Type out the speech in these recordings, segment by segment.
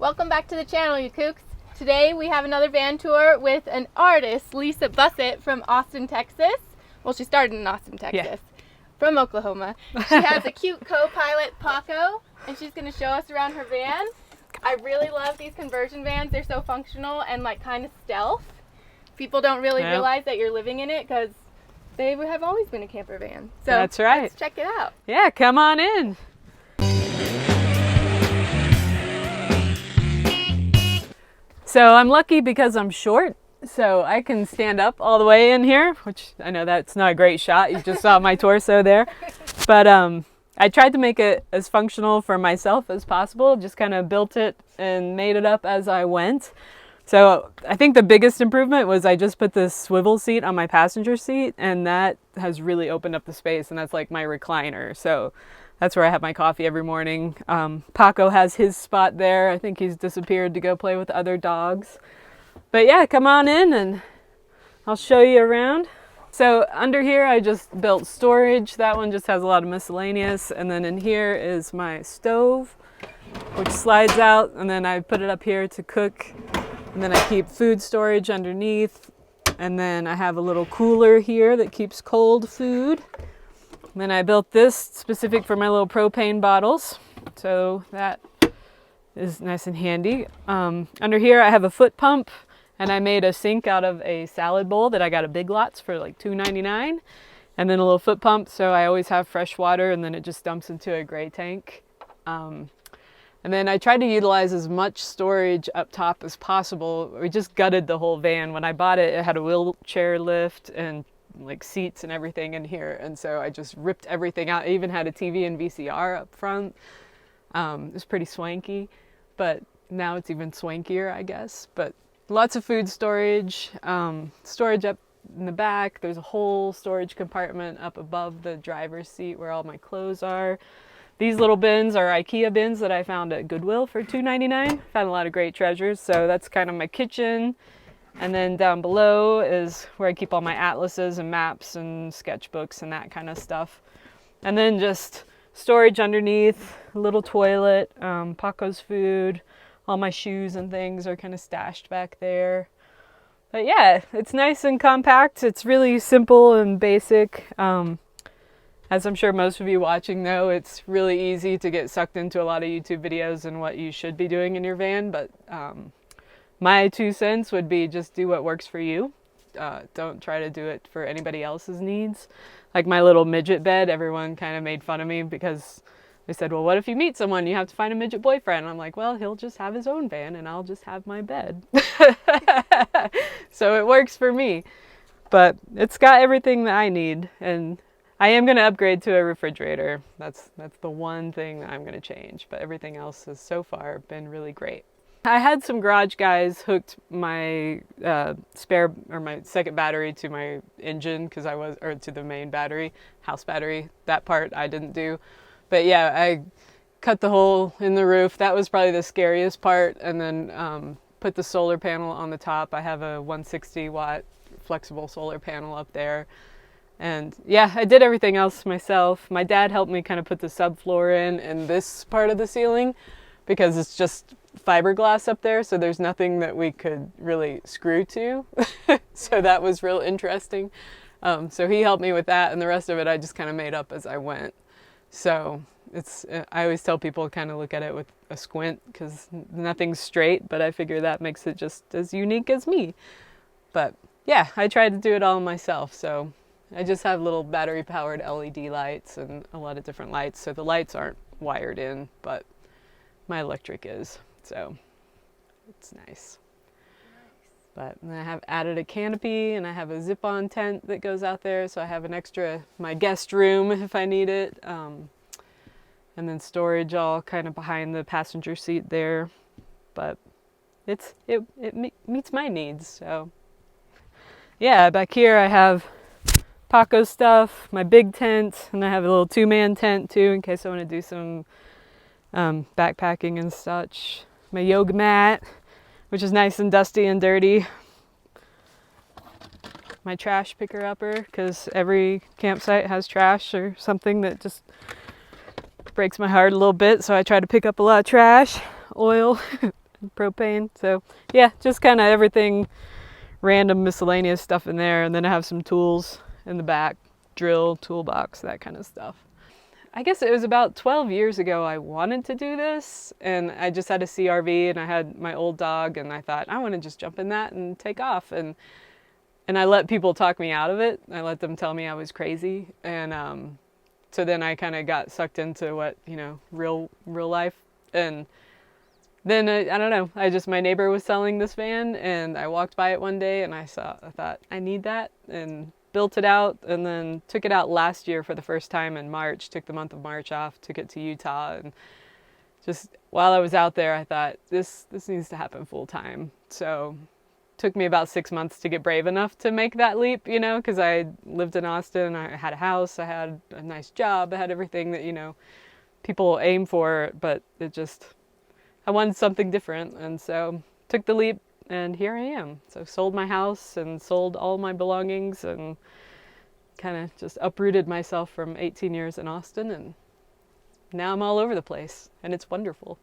Welcome back to the channel, you kooks. Today we have another van tour with an artist, Lisa Bussett from Austin, Texas. Well, she started in Austin, Texas, from Oklahoma. She has a cute co-pilot, Paco, and she's going to show us around her van. I really love these conversion vans. They're so functional and like kind of stealth. People don't really realize that you're living in it because they have always been a camper van. So that's right. Let's check it out. Yeah, come on in. So I'm lucky because I'm short, so I can stand up all the way in here, which I know that's not a great shot. You just saw my torso there. But I tried to make it as functional for myself as possible, just kind of built it and made it up as I went. So I think the biggest improvement was I just put this swivel seat on my passenger seat, and that has really opened up the space, and that's like my recliner. So that's where I have my coffee every morning. Paco has his spot there. I think he's disappeared to go play with other dogs. But yeah, come on in and I'll show you around. So under here I just built storage. That one just has a lot of miscellaneous. And then in here is my stove, which slides out, and then I put it up here to cook. And then I keep food storage underneath. And then I have a little cooler here that keeps cold food. And then I built this specific for my little propane bottles. So that is nice and handy. Under here I have a foot pump, and I made a sink out of a salad bowl that I got at Big Lots for like $2.99. And then a little foot pump, so I always have fresh water, and then it just dumps into a gray tank. And then I tried to utilize as much storage up top as possible. We just gutted the whole van. When I bought it, it had a wheelchair lift and like seats and everything in here, and so I just ripped everything out. I even had a TV and VCR up front. It was pretty swanky, but now it's even swankier, I guess. But lots of food storage, storage up in the back. There's a whole storage compartment up above the driver's seat where all my clothes are. These little bins are IKEA bins that I found at Goodwill for $2.99. Found a lot of great treasures. So that's kind of my kitchen. And then down below is where I keep all my atlases and maps and sketchbooks and that kind of stuff. And then just storage underneath, a little toilet, Paco's food, all my shoes and things are kind of stashed back there. But yeah, it's nice and compact. It's really simple and basic. As I'm sure most of you watching know, it's really easy to get sucked into a lot of YouTube videos and what you should be doing in your van, but my 2 cents would be just do what works for you. Don't try to do it for anybody else's needs. Like my little midget bed, everyone kind of made fun of me because they said, well, what if you meet someone, you have to find a midget boyfriend? And I'm like, well, he'll just have his own van and I'll just have my bed. So it works for me. But it's got everything that I need, and I am going to upgrade to a refrigerator. That's the one thing that I'm going to change, but everything else has so far been really great. I had some garage guys hooked my spare or my second battery to my engine or to the main battery, house battery. That part I didn't do. But yeah, I cut the hole in the roof. That was probably the scariest part. And then put the solar panel on the top. I have a 160 watt flexible solar panel up there. And yeah, I did everything else myself. My dad helped me kind of put the subfloor in this part of the ceiling because it's just fiberglass up there, so there's nothing that we could really screw to. So that was real interesting. So he helped me with that, and the rest of it I just kind of made up as I went. So I always tell people kind of look at it with a squint because nothing's straight, but I figure that makes it just as unique as me. But yeah, I tried to do it all myself. So I just have little battery powered LED lights and a lot of different lights. So the lights aren't wired in, but my electric is. So it's nice. But I have added a canopy, and I have a zip-on tent that goes out there, so I have an extra, my guest room if I need it. And then storage all kind of behind the passenger seat there. But it meets my needs. So yeah, back here I have Paco stuff, my big tent, and I have a little 2-man tent too in case I want to do some backpacking and such. My yoga mat, which is nice and dusty and dirty. My trash picker upper, because every campsite has trash or something that just breaks my heart a little bit, so I try to pick up a lot of trash. Oil, propane. So yeah, just kind of everything, random miscellaneous stuff in there. And then I have some tools in the back, drill, toolbox, that kind of stuff. I guess it was about 12 years ago I wanted to do this, and I just had a CRV and I had my old dog, and I thought I want to just jump in that and take off, and I let people talk me out of it. I let them tell me I was crazy, and so then I kind of got sucked into what, you know, real life. And then I don't know, my neighbor was selling this van, and I walked by it one day and I thought I need that, and built it out, and then took it out last year for the first time in March. Took the month of March off, took it to Utah, and just while I was out there I thought this needs to happen full time. So took me about 6 months to get brave enough to make that leap, you know, because I lived in Austin, I had a house, I had a nice job, I had everything that, you know, people aim for, but I wanted something different, and so took the leap, and here I am. So sold my house and sold all my belongings and kind of just uprooted myself from 18 years in Austin, and now I'm all over the place, and it's wonderful.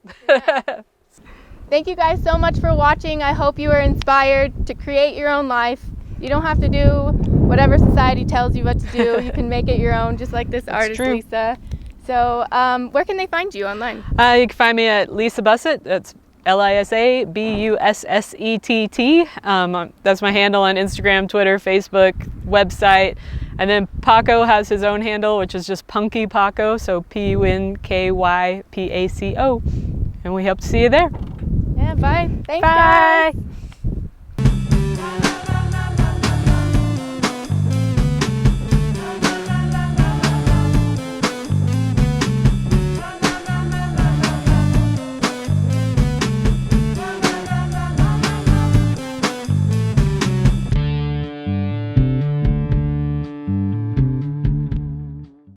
Thank you guys so much for watching. I hope you were inspired to create your own life. You don't have to do whatever society tells you what to do. You can make it your own, just like this artist, true. Lisa. So where can they find you online? You can find me at Lisa Bussett. That's LisaBussett. That's my handle on Instagram, Twitter, Facebook, website. And then Paco has his own handle, which is just Punky Paco, so PUNKYPACO. And we hope to see you there. Yeah, bye. Thanks, Bye. guys.